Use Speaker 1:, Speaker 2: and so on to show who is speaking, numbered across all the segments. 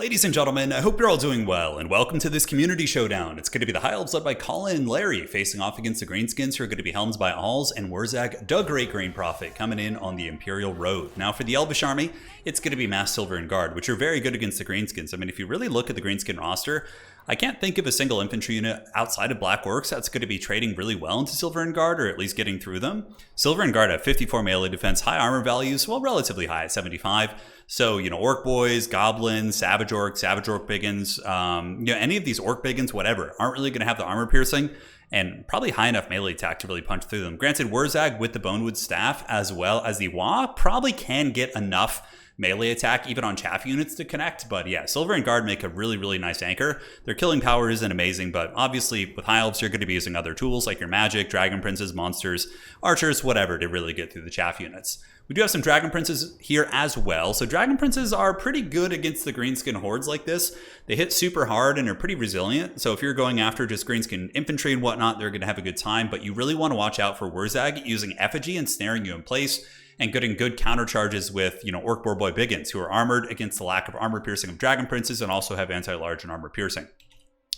Speaker 1: Ladies and gentlemen, I hope you're all doing well, and welcome to this community showdown. It's going to be the High Elves led by Colin and Larry, facing off against the Greenskins, who are going to be helmed by Alls and Wurzag, the Great Green Prophet, coming in on the Imperial Road. Now for the Elvish army, it's going to be Mass Silver and Guard, which are very good against the Greenskins. I mean, if you really look at the Greenskin roster, I can't think of a single infantry unit outside of Black Orcs that's going to be trading really well into Silver and Guard, or at least getting through them. Silver and Guard have 54 melee defense, high armor values, well, relatively high at 75. So, Orc Boys, Goblins, Savage Orc Biggins, any of these Orc Biggins, whatever, aren't really going to have the armor piercing and probably high enough melee attack to really punch through them. Granted, Wurzag with the Bonewood Staff as well as the Wa probably can get enough melee attack even on chaff units to connect, but yeah, Silver and Guard make a really nice anchor. Their killing power isn't amazing, but obviously with High Elves you're going to be using other tools like your magic, Dragon Princes, monsters, archers, whatever to really get through the chaff units. We do have some Dragon Princes here as well. So Dragon Princes are pretty good against the Greenskin hordes like this. They hit super hard and are pretty resilient. So if you're going after just Greenskin infantry and whatnot, they're going to have a good time, but you really want to watch out for Wurzag using effigy and snaring you in place and getting good counter charges with, Orc Boy Biggins, who are armored against the lack of armor piercing of Dragon Princes and also have anti-large and armor piercing.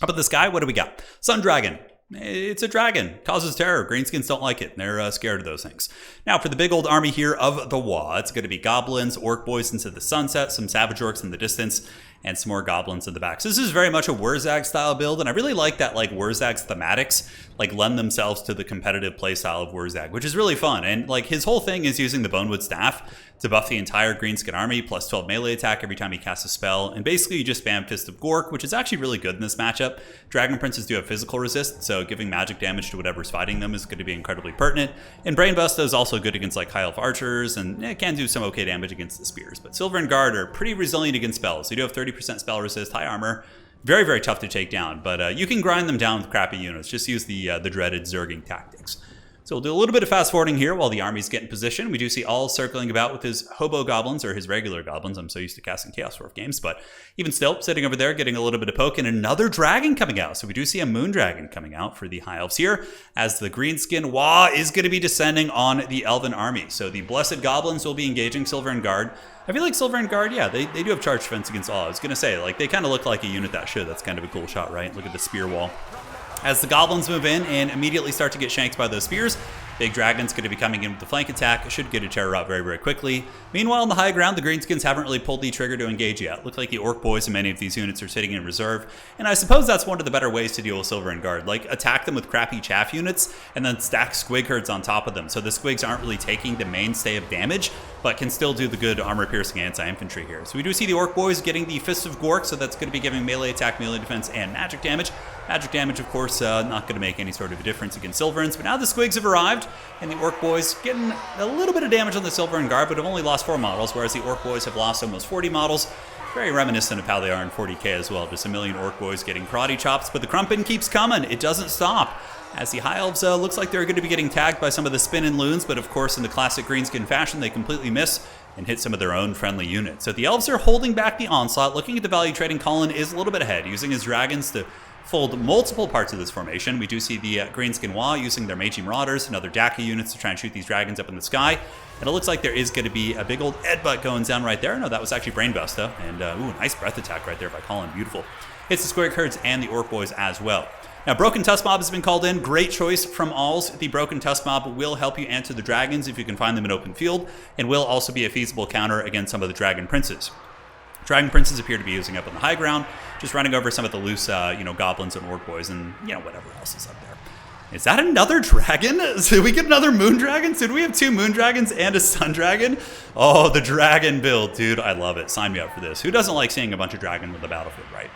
Speaker 1: How about this guy? What do we got? Sun Dragon. It's a dragon. Causes terror. Greenskins don't like it. They're scared of those things. Now, for the big old army here of the Wa, it's going to be Goblins, Orc Boys into the sunset, some Savage Orcs in the distance, and some more Goblins in the back. So this is very much a Wurzag style build, and I really like that Wurzag's thematics lend themselves to the competitive playstyle of Wurzag, which is really fun. And his whole thing is using the Bonewood Staff to buff the entire Greenskin army, plus 12 melee attack every time he casts a spell. And basically you just spam Fist of Gork, which is actually really good in this matchup. Dragon Princes do have physical resist, so giving magic damage to whatever's fighting them is going to be incredibly pertinent. And Brain Buster is also good against High Elf archers, and it can do some okay damage against the spears. But Silver and Guard are pretty resilient against spells. They do have 30% spell resist, high armor, very tough to take down, but you can grind them down with crappy units. Just use the dreaded Zerging tactics. So we'll do a little bit of fast forwarding here while the armies get in position. We do see all circling about with his hobo goblins, or his regular goblins. I'm so used to casting Chaos Dwarf games, but even still, sitting over there getting a little bit of poke, and another dragon coming out. So we do see a moon dragon coming out for the High Elves here, as the Greenskin Wa is going to be descending on the Elven army. So the Blessed Goblins will be engaging Silver and Guard. I feel like Silver and Guard, yeah, they do have charge defense against all. I was going to say, they kind of look like a unit that should. That's kind of a cool shot, right? Look at the spear wall. As the Goblins move in and immediately start to get shanked by those spears, Big Dragon's going to be coming in with the flank attack. Should get a terror out very quickly. Meanwhile, on the high ground, the Greenskins haven't really pulled the trigger to engage yet. Looks like the Orc Boys and many of these units are sitting in reserve. And I suppose that's one of the better ways to deal with Silver and Guard. Attack them with crappy chaff units and then stack Squig herds on top of them. So the Squigs aren't really taking the mainstay of damage, but can still do the good armor-piercing anti-infantry here. So we do see the Orc Boys getting the Fist of Gork, so that's going to be giving melee attack, melee defense, and magic damage. Magic damage, of course, not going to make any sort of a difference against Silverins, but now the Squigs have arrived, and the Orc Boys getting a little bit of damage on the Silver and Guard, but have only lost 4 models, whereas the Orc Boys have lost almost 40 models. Very reminiscent of how they are in 40k as well. Just a million Orc Boys getting karate chops, but the Crumpin keeps coming. It doesn't stop. As the High Elves looks like they're going to be getting tagged by some of the Spin and Loons, but of course in the classic Greenskin fashion, they completely miss and hit some of their own friendly units. So the Elves are holding back the onslaught. Looking at the value trading, Colin is a little bit ahead, using his dragons to fold multiple parts of this formation. We do see the Greenskin Wa using their Meiji Marauders and other Daka units to try and shoot these dragons up in the sky. And it looks like there is going to be a big old headbutt going down right there. No, that was actually Brain Buster. And ooh, nice breath attack right there by Colin. Beautiful. Hits the Squig herds and the Orc Boys as well. Now, Broken Tusk Mob has been called in. Great choice from Alls. The Broken Tusk Mob will help you answer the dragons if you can find them in open field, and will also be a feasible counter against some of the Dragon Princes. Dragon Princes appear to be using up on the high ground, just running over some of the loose, Goblins and Orc Boys and, whatever else is up there. Is that another dragon? Did we get another Moon Dragon? Did we have 2 Moon Dragons and a Sun Dragon? Oh, the dragon build, dude. I love it. Sign me up for this. Who doesn't like seeing a bunch of dragon on the battlefield, right?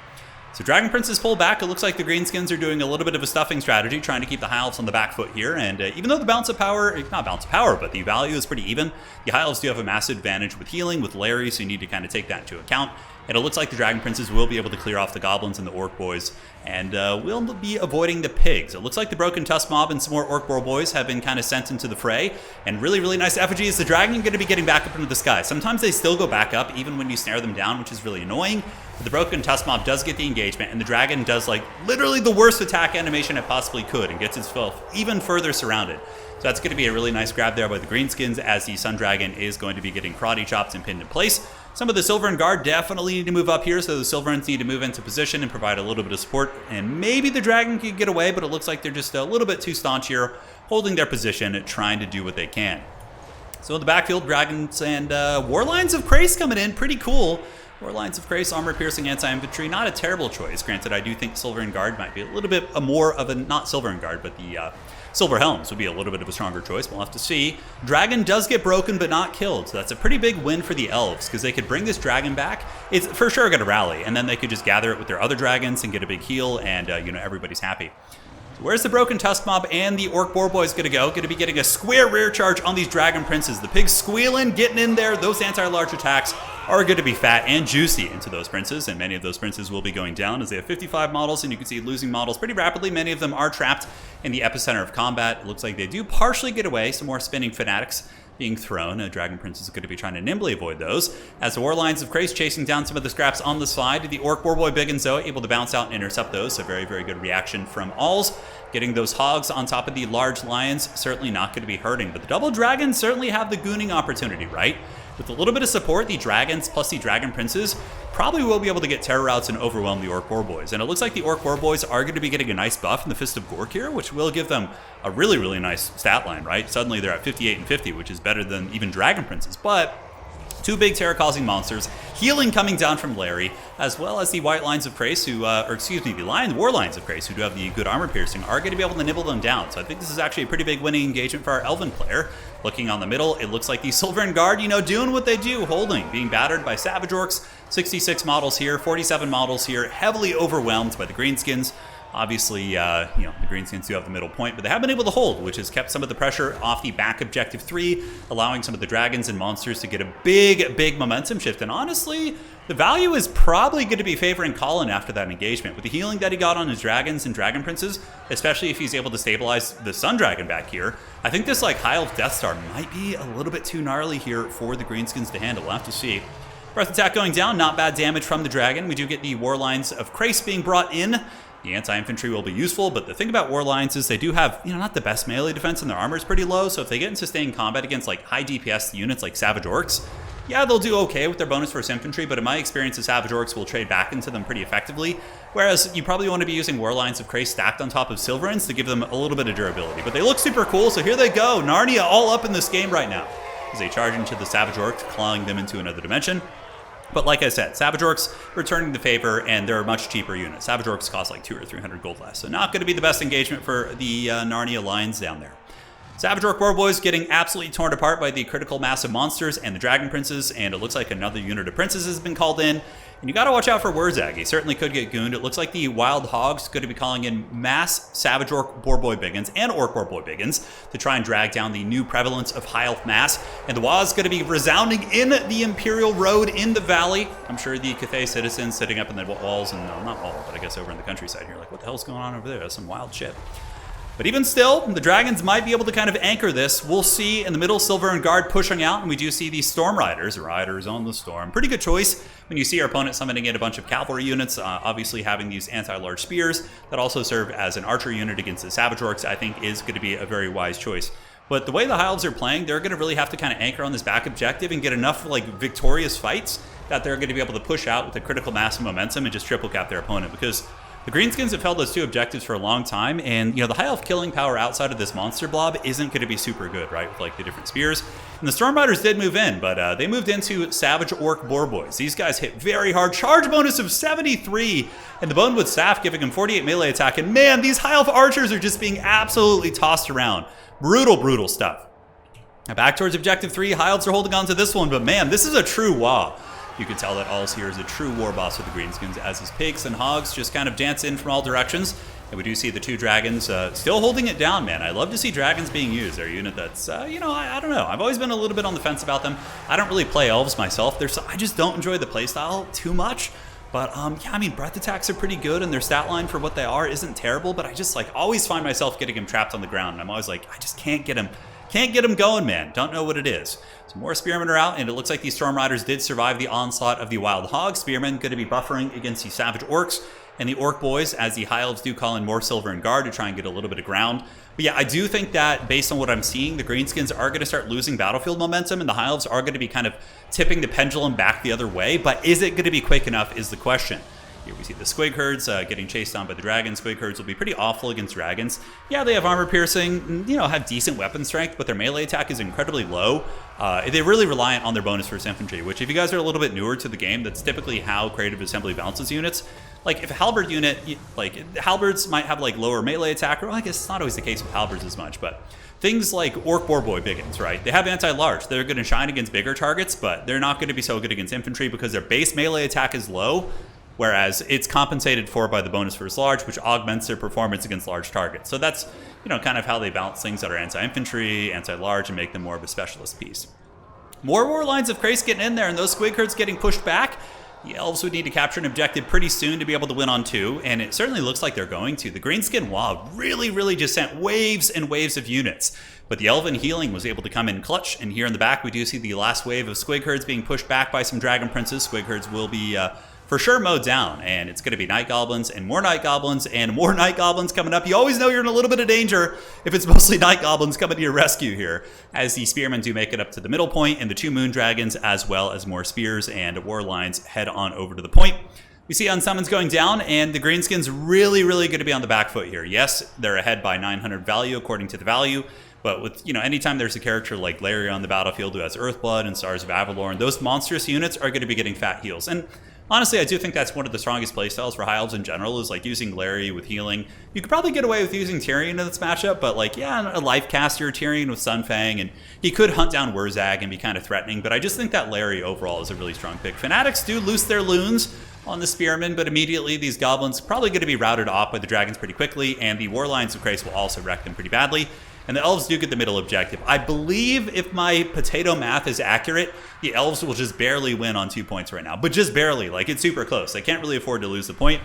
Speaker 1: So Dragon Princes pull back. It looks like the Greenskins are doing a little bit of a stuffing strategy, trying to keep the High Elves on the back foot here. And even though the balance of power, not balance of power, but the value is pretty even, the High Elves do have a massive advantage with healing, with Larry, so you need to kind of take that into account. And it looks like the Dragon Princes will be able to clear off the Goblins and the Orc Boys, and will be avoiding the pigs. It looks like the Broken Tusk Mob and some more Orc Boys have been kind of sent into the fray, and really nice effigy is the dragon going to be getting back up into the sky. Sometimes they still go back up, even when you snare them down, which is really annoying. But the Broken Tusk Mob does get the engagement, and the dragon does literally the worst attack animation it possibly could, and gets itself even further surrounded. So that's going to be a really nice grab there by the Greenskins, as the Sun Dragon is going to be getting karate chops and pinned in place. Some of the Silver Guard definitely need to move up here, so the Silverens need to move into position and provide a little bit of support. And maybe the Dragon could get away, but it looks like they're just a little bit too staunch here, holding their position, trying to do what they can. So in the backfield, Dragons and Warlines of Krace coming in, pretty cool. Warlines of Krace, armor-piercing anti-infantry, not a terrible choice. Granted, I do think Silver Guard might be a little bit more of a, not Silver Guard, but the Silver Helms would be a little bit of a stronger choice. We'll have to see. Dragon does get broken, but not killed. So that's a pretty big win for the Elves, because they could bring this Dragon back. It's for sure going to rally, and then they could just gather it with their other Dragons and get a big heal, and everybody's happy. So where's the Broken Tusk Mob and the Orc Boar Boys going to go? Going to be getting a square rear charge on these Dragon Princes. The pigs squealing, getting in there. Those anti-large attacks are going to be fat and juicy into those princes, and many of those princes will be going down as they have 55 models, and you can see losing models pretty rapidly. Many of them are trapped in the epicenter of combat. It looks like they do partially get away. Some more spinning fanatics being thrown. A Dragon Prince is going to be trying to nimbly avoid those. As the Warlines of Krace chasing down some of the scraps on the side, the Orc Boarboy Big and Zoe able to bounce out and intercept those. So very, very good reaction from Alls. Getting those hogs on top of the large lions, certainly not going to be hurting. But the double dragons certainly have the gooning opportunity, right? With a little bit of support, the dragons plus the Dragon Princes probably will be able to get terror routes and overwhelm the Orc Boar Boys. And it looks like the Orc Boar Boys are going to be getting a nice buff in the Fist of Gork here, which will give them a really, really nice stat line, right? Suddenly they're at 58 and 50, which is better than even Dragon Princes. But two big terror-causing monsters, healing coming down from Larry, as well as the White Lines of Krace, who, the War Lines of Krace, who do have the good armor piercing, are going to be able to nibble them down. So I think this is actually a pretty big winning engagement for our Elven player. Looking on the middle, it looks like the Silver Guard, doing what they do, holding, being battered by Savage Orcs. 66 models here, 47 models here, heavily overwhelmed by the Greenskins. Obviously, the Greenskins do have the middle point, but they have been able to hold, which has kept some of the pressure off the back objective 3, allowing some of the dragons and monsters to get a big, big momentum shift. And honestly, the value is probably going to be favoring Colin after that engagement. With the healing that he got on his dragons and Dragon Princes, especially if he's able to stabilize the Sun Dragon back here, I think this High Elf Death Star might be a little bit too gnarly here for the Greenskins to handle. We'll have to see. Breath attack going down, not bad damage from the dragon. We do get the Warlines of Krace being brought in. The anti-infantry will be useful, but the thing about Warlines is they do have, not the best melee defense, and their armor is pretty low, so if they get in sustained combat against high DPS units like Savage Orcs, yeah, they'll do okay with their bonus versus infantry, but in my experience, the Savage Orcs will trade back into them pretty effectively, whereas you probably want to be using Warlines of Krace stacked on top of Silverens to give them a little bit of durability. But they look super cool, so here they go. Narnia all up in this game right now as they charge into the Savage Orcs, clawing them into another dimension. But like I said, Savage Orcs returning the favor, and they're a much cheaper unit. Savage Orcs cost like 200 or 300 gold less, so not going to be the best engagement for the Narnia lines down there. Savage Orc Boar Boys getting absolutely torn apart by the critical massive monsters and the Dragon Princes, and it looks like another unit of Princes has been called in. And you got to watch out for Wurzag. He certainly could get gooned. It looks like the Wild Hogs going to be calling in mass Savage Orc Boar Boy Biggins and Orc Boar Boy Biggins to try and drag down the new prevalence of High Elf Mass. And the Waz going to be resounding in the Imperial Road in the valley. I'm sure the Cathay citizens sitting up in the walls, and no, not all, but I guess over in the countryside here, like, what the hell's going on over there? That's some wild shit. But even still, the dragons might be able to kind of anchor this. We'll see in the middle, Silver Guard pushing out, and we do see these Storm Riders on the Storm. Pretty good choice when you see our opponent summoning in a bunch of cavalry units, obviously having these anti-large spears that also serve as an archer unit against the Savage Orcs, I think is going to be a very wise choice. But the way the High Elves are playing, they're going to really have to kind of anchor on this back objective and get enough victorious fights that they're going to be able to push out with a critical mass of momentum and just triple cap their opponent, because the Greenskins have held those two objectives for a long time, and the High Elf killing power outside of this monster blob isn't going to be super good, right, with the different spears. And the Storm Riders did move in, but they moved into Savage Orc Boar Boys. These guys hit very hard, charge bonus of 73, and the Bonewood Staff giving them 48 melee attack, and man, these High Elf archers are just being absolutely tossed around. Brutal, brutal stuff. Now back towards objective 3, High Elves are holding on to this one, but man, this is a true WoW. You can tell that Alls here is a true war boss with the Greenskins, as his pigs and hogs just kind of dance in from all directions. And we do see the two dragons still holding it down, man. I love to see dragons being used. They're a unit that's, I don't know. I've always been a little bit on the fence about them. I don't really play elves myself. I just don't enjoy the playstyle too much. But, yeah, I mean, breath attacks are pretty good, and their stat line for what they are isn't terrible. But I just, always find myself getting him trapped on the ground. And I'm always like, I just can't get him. Can't get him going, man. Don't know what it is. So more Spearmen are out, and it looks like these Storm Riders did survive the onslaught of the Wild Hog. Spearmen going to be buffering against the Savage Orcs. and the Orc boys, as the High Elves do call in more Silver and Guard to try and get a little bit of ground. But yeah, I do think that based on what I'm seeing, the Greenskins are going to start losing battlefield momentum, and the High Elves are going to be kind of tipping the pendulum back the other way. But is it going to be quick enough is the question. Here we see the Squig Herds getting chased on by the dragons. Squig Herds will be pretty awful against dragons. Yeah, they have armor piercing, have decent weapon strength, but their melee attack is incredibly low. They're really reliant on their bonus first infantry, which if you guys are a little bit newer to the game, that's typically how Creative Assembly balances units. Like if a halberd unit, halberds might have like lower melee attack, or I guess it's not always the case with halberds as much, but things like Orc Boarboy Biggins, right? They have anti-large. They're going to shine against bigger targets, but they're not going to be so good against infantry because their base melee attack is low, whereas it's compensated for by the bonus versus large, which augments their performance against large targets. So that's, kind of how they balance things that are anti-infantry, anti-large, and make them more of a specialist piece. More war lines of Krace getting in there, and those Squig Herds getting pushed back. The Elves would need to capture an objective pretty soon to be able to win on 2, and it certainly looks like they're going to. The Greenskin Wob really just sent waves and waves of units, but the Elven Healing was able to come in clutch, and here in the back we do see the last wave of Squig Herds being pushed back by some Dragon Princes. Squig Herds will be for sure mowed down, and it's going to be Night Goblins and more Night Goblins and more Night Goblins coming up. You always know you're in a little bit of danger if it's mostly Night Goblins coming to your rescue here, as the Spearmen do make it up to the middle point, and the 2 Moon Dragons, as well as more Spears and War Lines, head on over to the point. We see Unsummons going down, and the Greenskins really going to be on the back foot here. Yes, they're ahead by 900 value according to the value, but with, anytime there's a character like Larry on the battlefield who has Earthblood and Stars of Avalorn, those monstrous units are going to be getting fat heals. And honestly, I do think that's one of the strongest playstyles for High Elves in general, is like using Larry with healing. You could probably get away with using Tyrion in this matchup, but a life caster Tyrion with Sunfang, and he could hunt down Wurzag and be kind of threatening, but I just think that Larry overall is a really strong pick. Fanatics do loose their loons on the Spearmen, but immediately these Goblins probably going to be routed off by the Dragons pretty quickly, and the War Lions of Krace will also wreck them pretty badly. And the Elves do get the middle objective. I believe if my potato math is accurate, the Elves will just barely win on 2 points right now. But just barely, it's super close. They can't really afford to lose the point.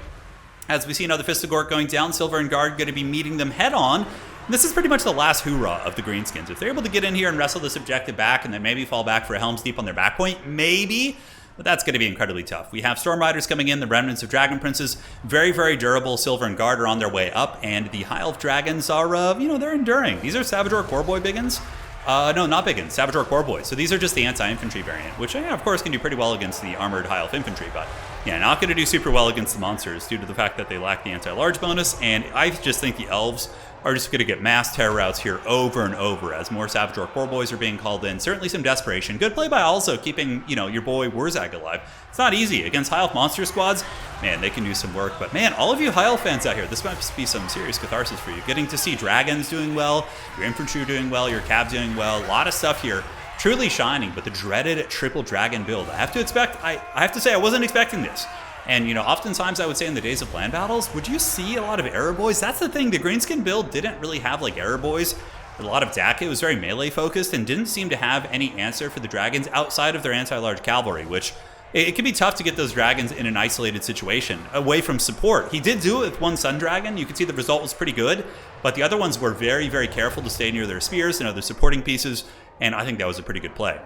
Speaker 1: As we see another Fist of Gork going down, Silver and Guard going to be meeting them head on. And this is pretty much the last hoorah of the Greenskins. If they're able to get in here and wrestle this objective back and then maybe fall back for a Helm's Deep on their back point, maybe, but that's going to be incredibly tough. We have Storm Riders coming in, the remnants of Dragon Princes, very durable. Silver and Guard are on their way up, and the High Elf Dragons are, they're enduring. These are Savage Orc Warboy Biggins. No, not Biggins, Savage Orc Warboy. So these are just the anti-infantry variant, which, of course, can do pretty well against the armored High Elf infantry, but yeah, not going to do super well against the monsters due to the fact that they lack the anti-large bonus, and I just think the Elves are just going to get mass terror routes here over and over as more Savage Orc Warboys are being called in. Certainly some desperation. Good play by also keeping, your boy Wurzag alive. It's not easy. Against High Elf monster squads, man, they can do some work. But man, all of you High Elf fans out here, this might be some serious catharsis for you. Getting to see Dragons doing well, your infantry doing well, your Cav doing well, a lot of stuff here. Truly shining, but the dreaded triple dragon build. I have to say I wasn't expecting this. And, oftentimes I would say in the days of land battles, would you see a lot of Arrow Boys? That's the thing, the Greenskin build didn't really have, Arrow Boys. A lot of DAC, it was very melee focused and didn't seem to have any answer for the Dragons outside of their anti-large cavalry, which it can be tough to get those Dragons in an isolated situation, away from support. He did do it with one Sun Dragon. You could see the result was pretty good, but the other ones were very careful to stay near their spears and other supporting pieces, and I think that was a pretty good play.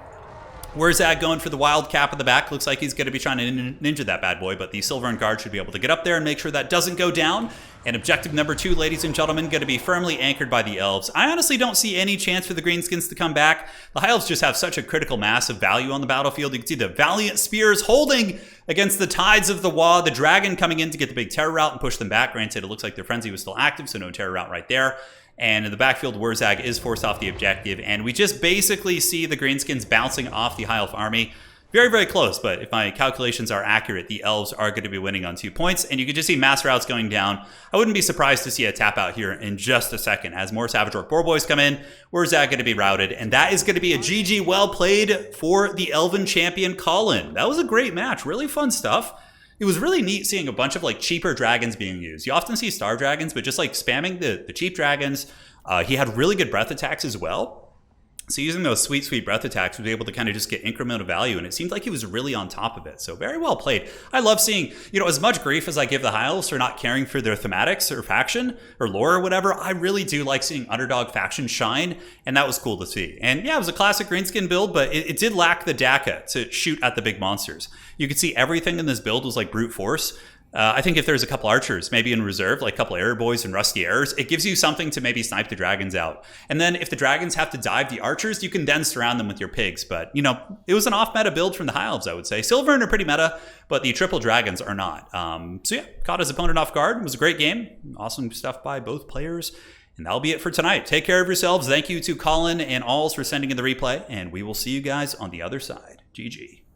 Speaker 1: Wurzag going for the wild cap in the back. Looks like he's going to be trying to ninja that bad boy, but the Silver and Guard should be able to get up there and make sure that doesn't go down. And objective number 2, ladies and gentlemen, going to be firmly anchored by the Elves. I honestly don't see any chance for the Greenskins to come back. The High Elves just have such a critical mass of value on the battlefield. You can see the Valiant Spears holding against the Tides of the Wa. The Dragon coming in to get the big terror route and push them back. Granted, it looks like their frenzy was still active, so no terror route right there. And in the backfield, Wurzag is forced off the objective, and we just basically see the Greenskins bouncing off the High Elf army. Very close, but if my calculations are accurate, the Elves are going to be winning on 2 points, and you can just see mass routes going down. I wouldn't be surprised to see a tap out here in just a second as more Savage Orc Boarboys come in. Wurzag going to be routed, and that is going to be a GG well played for the Elven champion Colin. That was a great match, really fun stuff. It was really neat seeing a bunch of cheaper dragons being used. You often see star dragons, but just spamming the cheap dragons. He had really good breath attacks as well. So using those sweet breath attacks, he was able to kind of just get incremental value, and it seemed like he was really on top of it. So very well played. I love seeing, as much grief as I give the High Elves for not caring for their thematics or faction or lore or whatever, I really do like seeing underdog faction shine, and that was cool to see. And yeah, it was a classic Greenskin build, but it did lack the DACA to shoot at the big monsters. You could see everything in this build was brute force. I think if there's a couple archers, maybe in reserve, like a couple arrow boys and rusty arrows, it gives you something to maybe snipe the dragons out. And then if the dragons have to dive the archers, you can then surround them with your pigs. But, you know, it was an off-meta build from the High Elves, I would say. Silvern are pretty meta, but the triple dragons are not. So yeah, caught his opponent off guard. It was a great game. Awesome stuff by both players. And that'll be it for tonight. Take care of yourselves. Thank you to Colin and Alls for sending in the replay, and we will see you guys on the other side. GG.